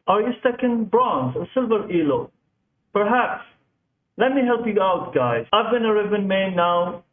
Are you stuck in bronze or silver elo? Perhaps. Let me help you out, guys. I've been a Riven main now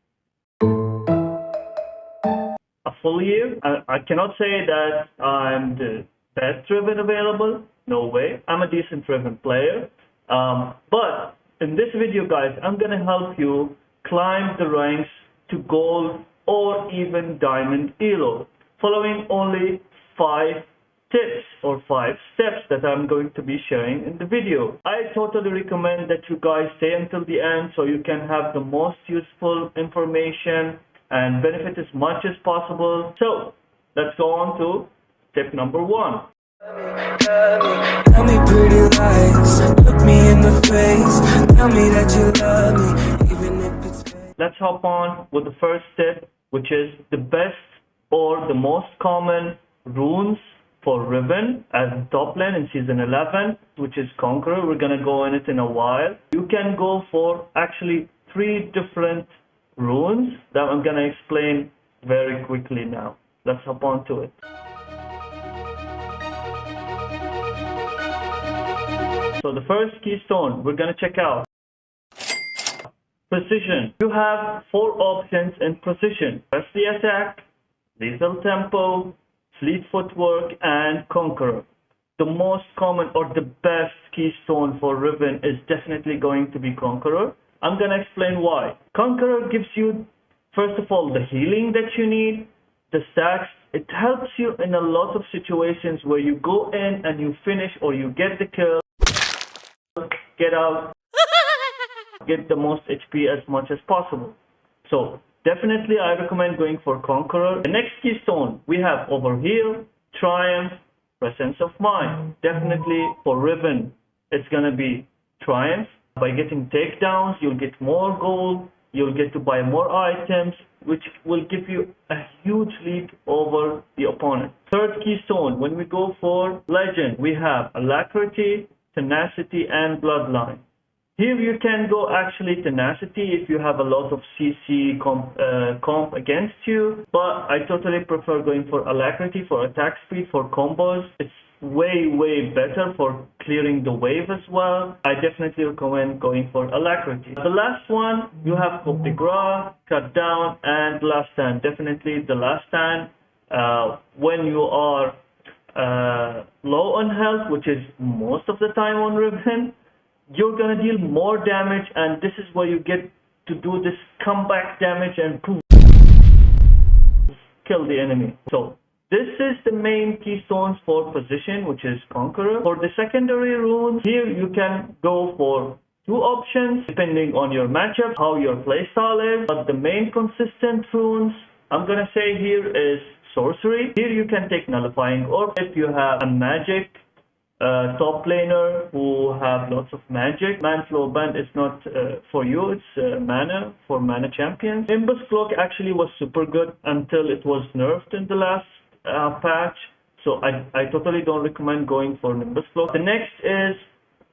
a full year. I cannot say that I'm the best Riven available. No way. I'm a decent Riven player. But in this video, guys, I'm going to help you climb the ranks to gold or even diamond elo, following only 5 tips or 5 steps that I'm going to be sharing in the video. I totally recommend that you guys stay until the end so you can have the most useful information and benefit as much as possible. So let's go on to tip number 1. Tell me pretty lies, look me in the face, tell me that you love me, even if it's fake. Let's hop on with the first tip, which is the best or the most common runes for Riven as top lane in Season 11, which is Conqueror. We're going to go in it in a while. You can go for actually 3 different runes that I'm going to explain very quickly now. Let's hop on to it. So the first keystone we're going to check out, Precision. You have 4 options in Precision: Firstly Attack, Lethal Tempo, Fleet Footwork, and Conqueror. The most common or the best keystone for Riven is definitely going to be Conqueror. I'm going to explain why. Conqueror gives you, first of all, the healing that you need, the stacks. It helps you in a lot of situations where you go in and you finish or you get the kill, get out, get the most HP as much as possible. So definitely I recommend going for Conqueror. The next keystone we have over here, Triumph, Presence of Mind. Definitely for Riven, it's going to be Triumph. By getting takedowns, you'll get more gold, you'll get to buy more items, which will give you a huge lead over the opponent. Third keystone, when we go for Legend, we have Alacrity, Tenacity, and Bloodline. Here you can go actually Tenacity if you have a lot of CC comp against you, but I totally prefer going for Alacrity for attack speed, for combos. It's way better for clearing the wave as well. I definitely recommend going for Alacrity. The last one, you have Coup de Grace, Cut Down, and Last Stand. Definitely the Last Stand when you are low on health, which is most of the time on Riven, you're going to deal more damage, and this is where you get to do this comeback damage and poof, kill the enemy. So this is the main keystones for position, which is Conqueror. For the secondary runes, here you can go for 2 options depending on your matchup, how your playstyle is. But the main consistent runes I'm going to say here is Sorcery. Here you can take Nullifying Orb if you have a magic top laner who have lots of magic. Manflow Band is not for you, it's mana for mana champions. Nimbus Cloak actually was super good until it was nerfed in the last patch, so I totally don't recommend going for Nimbus Cloak. The next is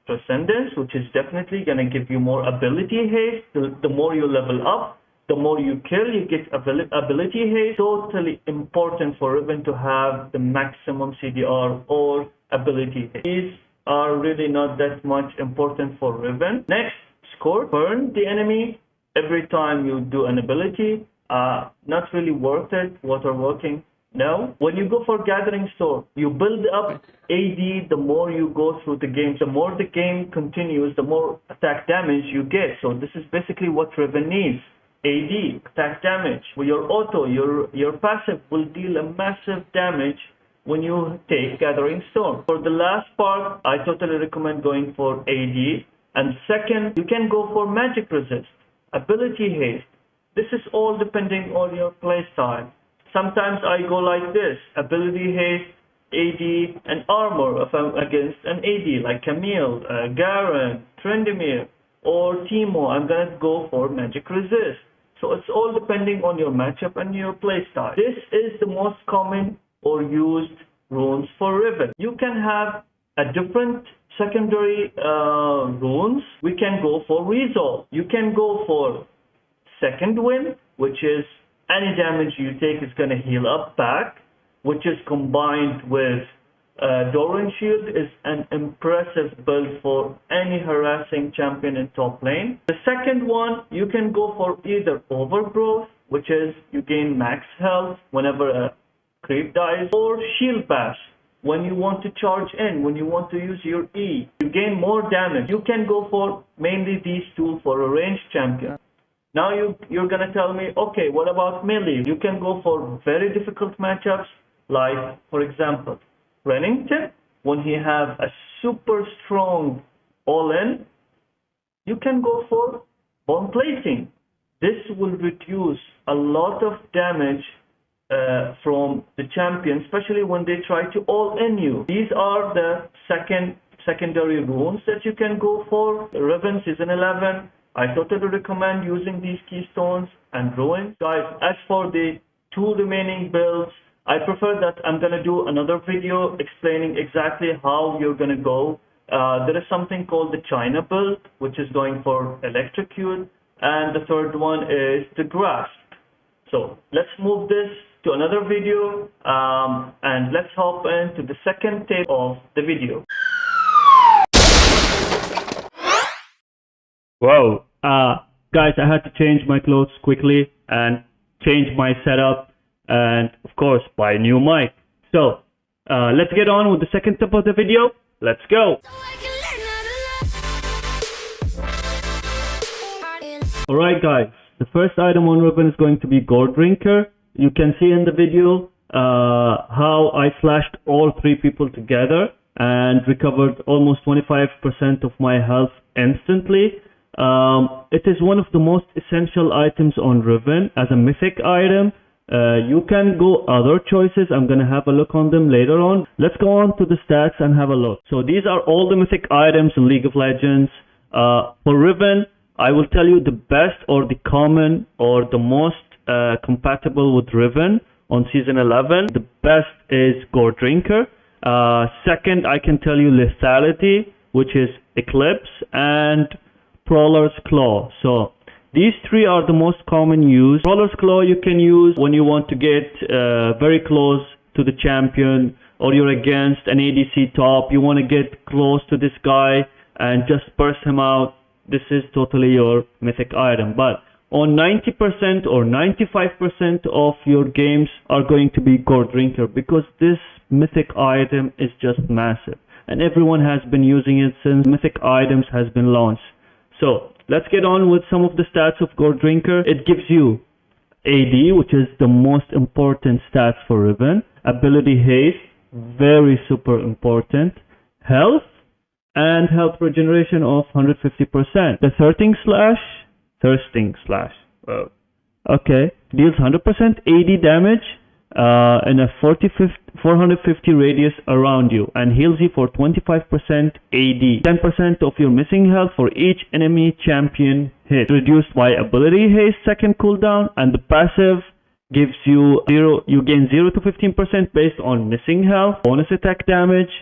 Transcendence, which is definitely going to give you more ability haste. The more you level up, the more you kill, you get ability haste. Totally important for Riven to have the maximum CDR or ability haste. These are really not that much important for Riven. Next, Score. Burn the enemy every time you do an ability. Not really worth it. Water working. No. When you go for Gathering Storm, you build up AD the more you go through the game. The more the game continues, the more attack damage you get. So this is basically what Riven needs. AD, attack damage. With your auto, your passive will deal a massive damage when you take Gathering Storm. For the last part, I totally recommend going for AD. And second, you can go for Magic Resist, Ability Haste. This is all depending on your playstyle. Sometimes I go like this: Ability Haste, AD, and Armor if I'm against an AD like Camille, Garen, Trendemir, or Teemo. I'm gonna go for Magic Resist. So it's all depending on your matchup and your playstyle. This is the most common or used runes for Riven. You can have a different secondary runes. We can go for Resolve. You can go for Second Wind, which is any damage you take is going to heal up back, which is combined with Doran Shield is an impressive build for any harassing champion in top lane. The second one, you can go for either Overgrowth, which is you gain max health whenever a creep dies, or Shield Bash. When you want to charge in, when you want to use your E, you gain more damage. You can go for mainly these two for a ranged champion. Now you're gonna tell me, okay, what about melee? You can go for very difficult matchups, like, for example, Rennington. When he have a super strong all-in, you can go for Bone Plating. This will reduce a lot of damage from the champion, especially when they try to all-in you. These are the secondary runes that you can go for. Riven Season 11, I totally recommend using these keystones and ruins. Guys, as for the two remaining builds, I prefer that I'm going to do another video explaining exactly how you're going to go. There is something called the China build, which is going for Electrocute, and the third one is the Grasp. So let's move this to another video, and let's hop into the second tip of the video. Whoa, guys, I had to change my clothes quickly and change my setup, and of course buy a new mic. So let's get on with the second tip of the video. Let's go. Alright guys, the first item on Riven is going to be Gold Drinker. You can see in the video how I flashed all three people together and recovered almost 25% of my health instantly. It is one of the most essential items on Riven as a mythic item. You can go other choices. I'm gonna have a look on them later on. Let's go on to the stats and have a look. So these are all the mythic items in League of Legends. For Riven, I will tell you the best or the common or the most compatible with Riven on Season 11. The best is Gold Drinker. Second, I can tell you Lethality, which is Eclipse, and Prowler's Claw. So these three are the most common use. Prowler's Claw you can use when you want to get very close to the champion, or you're against an ADC top, you want to get close to this guy and just burst him out. This is totally your mythic item. But on 90% or 95% of your games are going to be Gold Drinker, because this mythic item is just massive and everyone has been using it since mythic items has been launched. So let's get on with some of the stats of Gold Drinker. It gives you AD, which is the most important stats for Riven. Ability Haste, very super important. Health and health regeneration of 150%. The Thirsting Slash. Whoa. Okay, deals 100% AD damage in a 450 radius around you and heals you for 25% AD. 10% of your missing health for each enemy champion hit. Reduced by ability haste second cooldown, and the passive gives you you gain 0 to 15% based on missing health, bonus attack damage,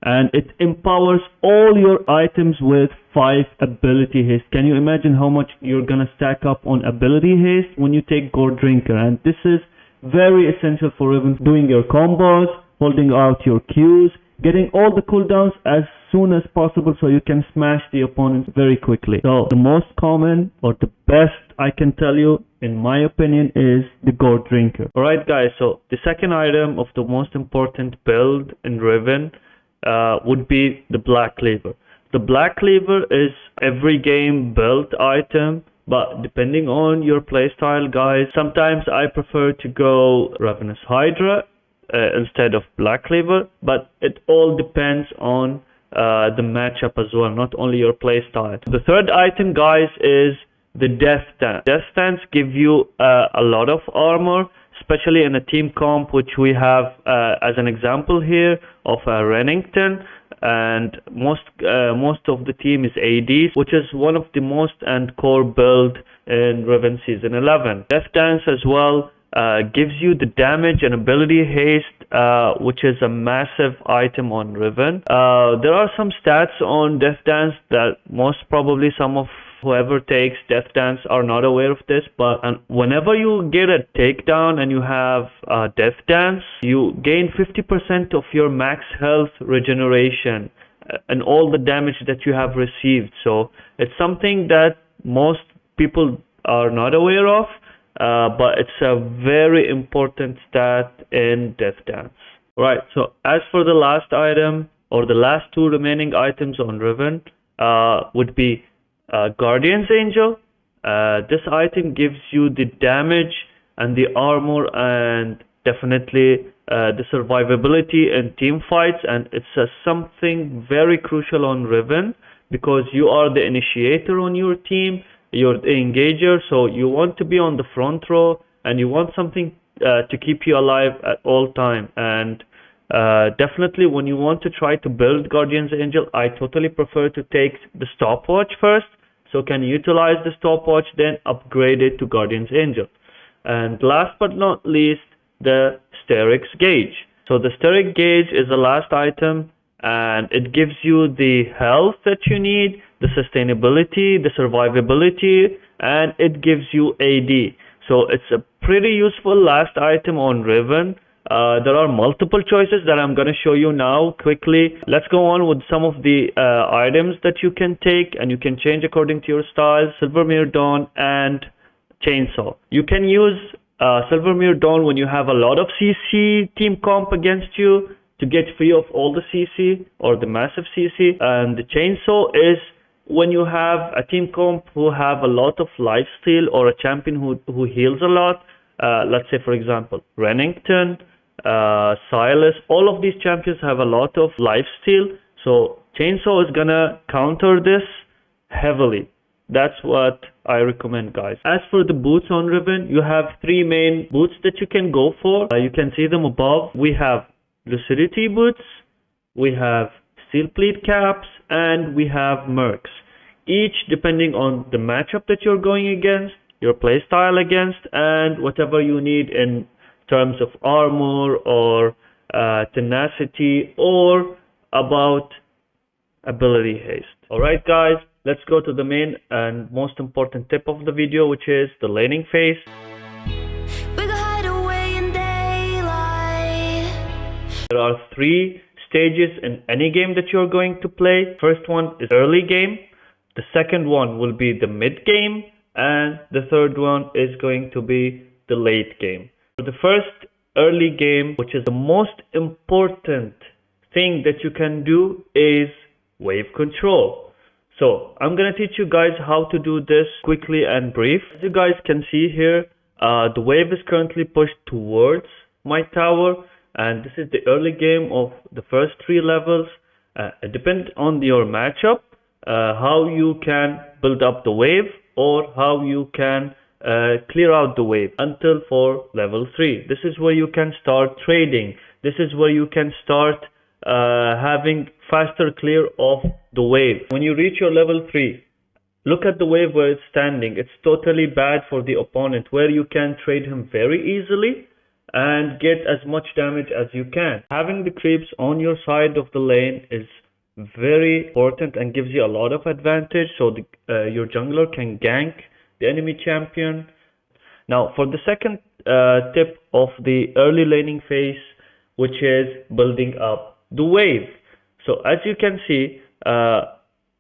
and it empowers all your items with 5 ability haste. Can you imagine how much you're gonna stack up on ability haste when you take Gold Drinker? And this is very essential for even doing your combos, holding out your Qs, getting all the cooldowns as soon as possible so you can smash the opponents very quickly. So the most common or the best I can tell you, in my opinion, is the Gold Drinker. Alright guys, so the second item of the most important build in Riven would be the Black Cleaver. The Black Cleaver is every game build item, but depending on your playstyle, guys, sometimes I prefer to go Ravenous Hydra instead of Black Cleaver, but it all depends on the matchup as well, not only your playstyle. The third item, guys, is the Death Stance. Death Stance give you a lot of armor, especially in a team comp, which we have as an example here of Rennington, and most of the team is ADs, which is one of the most and core build in Riven Season 11. Death Dance as well gives you the damage and ability haste, which is a massive item on Riven. There are some stats on Death Dance that most probably some of whoever takes Death Dance are not aware of this, but whenever you get a takedown and you have Death Dance, you gain 50% of your max health regeneration and all the damage that you have received. So it's something that most people are not aware of, but it's a very important stat in Death Dance. Right, so as for the last item, or the last two remaining items on Riven, would be Guardian's Angel. This item gives you the damage and the armor and definitely the survivability in team fights, and it's something very crucial on Riven because you are the initiator on your team, you're the engager, so you want to be on the front row and you want something to keep you alive at all time. And definitely when you want to try to build Guardian's Angel, I totally prefer to take the stopwatch first, so can utilize the stopwatch, then upgrade it to Guardian's Angel. And last but not least, the Sterix Gauge. So the Sterix Gauge is the last item, and it gives you the health that you need, the sustainability, the survivability, and it gives you AD. So it's a pretty useful last item on Riven. There are multiple choices that I'm going to show you now quickly. Let's go on with some of the items that you can take and you can change according to your style. Silvermere Dawn and Chainsaw. You can use Silvermere Dawn when you have a lot of CC team comp against you to get free of all the CC or the massive CC. And the Chainsaw is when you have a team comp who have a lot of lifesteal or a champion who heals a lot. Let's say, for example, Rennington, Silas, all of these champions have a lot of lifesteal, so Chainsaw is gonna counter this heavily. That's what I recommend, guys. As for the boots on Riven, you have three main boots that you can go for. You can see them above. We have Lucidity boots, we have Steel Pleat caps, and we have Mercs. Each depending on the matchup that you're going against, your playstyle against, and whatever you need in terms of armor or tenacity or about ability haste. Alright guys, let's go to the main and most important tip of the video, which is the laning phase. We could hide away in daylight. There are three stages in any game that you're going to play. First one is early game, the second one will be the mid game, and the third one is going to be the late game. For the first early game, which is the most important thing that you can do, is wave control. So I'm gonna teach you guys how to do this quickly and brief. As you guys can see here, the wave is currently pushed towards my tower, and this is the early game of the first three levels. It depends on your matchup, how you can build up the wave or how you can clear out the wave until for level 3. This is where you can start trading. This is where you can start having faster clear of the wave. When you reach your level 3, look at the wave where it's standing. It's totally bad for the opponent, where you can trade him very easily and get as much damage as you can. Having the creeps on your side of the lane is very important and gives you a lot of advantage, so your jungler can gank the enemy champion. Now for the second tip of the early laning phase, which is building up the wave. So as you can see,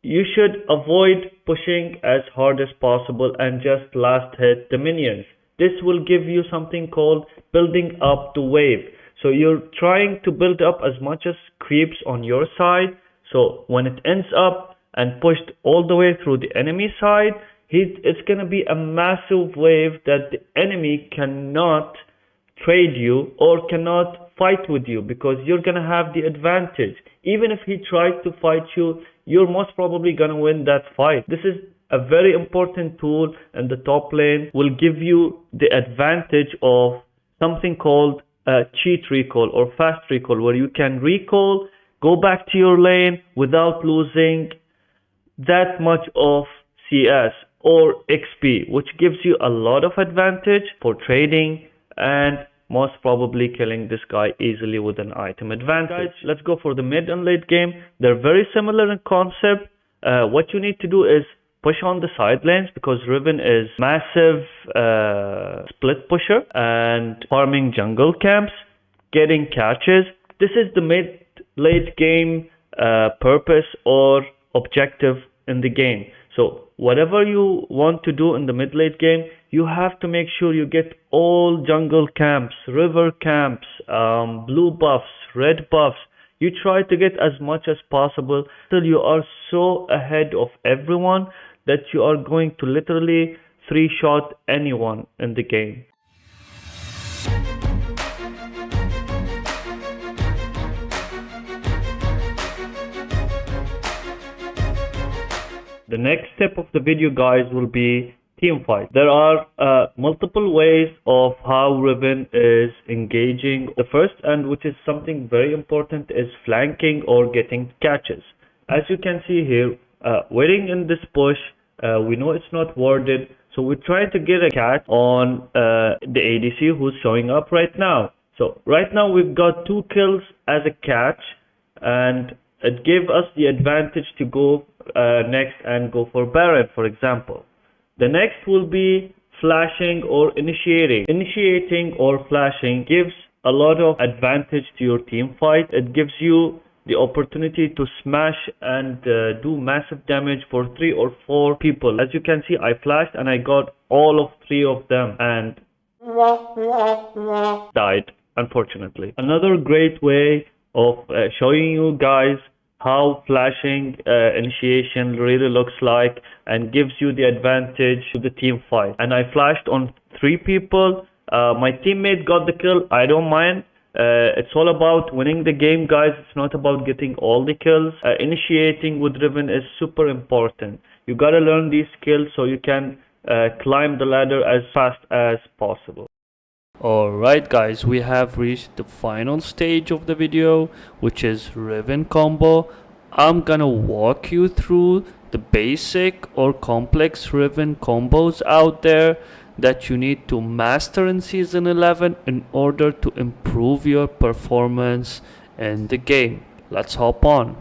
you should avoid pushing as hard as possible and just last hit the minions. This will give you something called building up the wave. So you're trying to build up as much as creeps on your side, so when it ends up and pushed all the way through the enemy side, it's going to be a massive wave that the enemy cannot trade you or cannot fight with you, because you're going to have the advantage. Even if he tries to fight you, you're most probably going to win that fight. This is a very important tool, and the top lane will give you the advantage of something called cheat recall or fast recall, where you can recall, go back to your lane without losing that much of CS or XP, which gives you a lot of advantage for trading and most probably killing this guy easily with an item advantage. Guys, let's go for the mid and late game. They're very similar in concept. What you need to do is push on the side lanes because Riven is massive split pusher and farming jungle camps, getting catches. This is the mid-late game purpose or objective in the game. So whatever you want to do in the mid-late game, you have to make sure you get all jungle camps, river camps, blue buffs, red buffs. You try to get as much as possible till you are so ahead of everyone that you are going to literally 3-shot anyone in the game. The next step of the video, guys, will be team fight. There are multiple ways of how Riven is engaging. The first, and which is something very important, is flanking or getting catches. As you can see here, waiting in this push, we know it's not warded, so we try to get a catch on the ADC who's showing up right now. So right now we've got 2 kills as a catch, and it gave us the advantage to go next and go for Baron, for example. The next will be flashing or initiating. Initiating or flashing gives a lot of advantage to your team fight. It gives you the opportunity to smash and do massive damage for 3 or 4 people. As you can see, I flashed and I got all of 3 of them and died, unfortunately. Another great way of showing you guys how flashing initiation really looks like and gives you the advantage to the team fight. And I flashed on 3 people. My teammate got the kill. I don't mind. It's all about winning the game, guys. It's not about getting all the kills. Initiating with Riven is super important. You gotta learn these skills so you can climb the ladder as fast as possible. Alright guys, we have reached the final stage of the video, which is Riven combo. I'm gonna walk you through the basic or complex Riven combos out there that you need to master in Season 11 in order to improve your performance in the game. Let's hop on.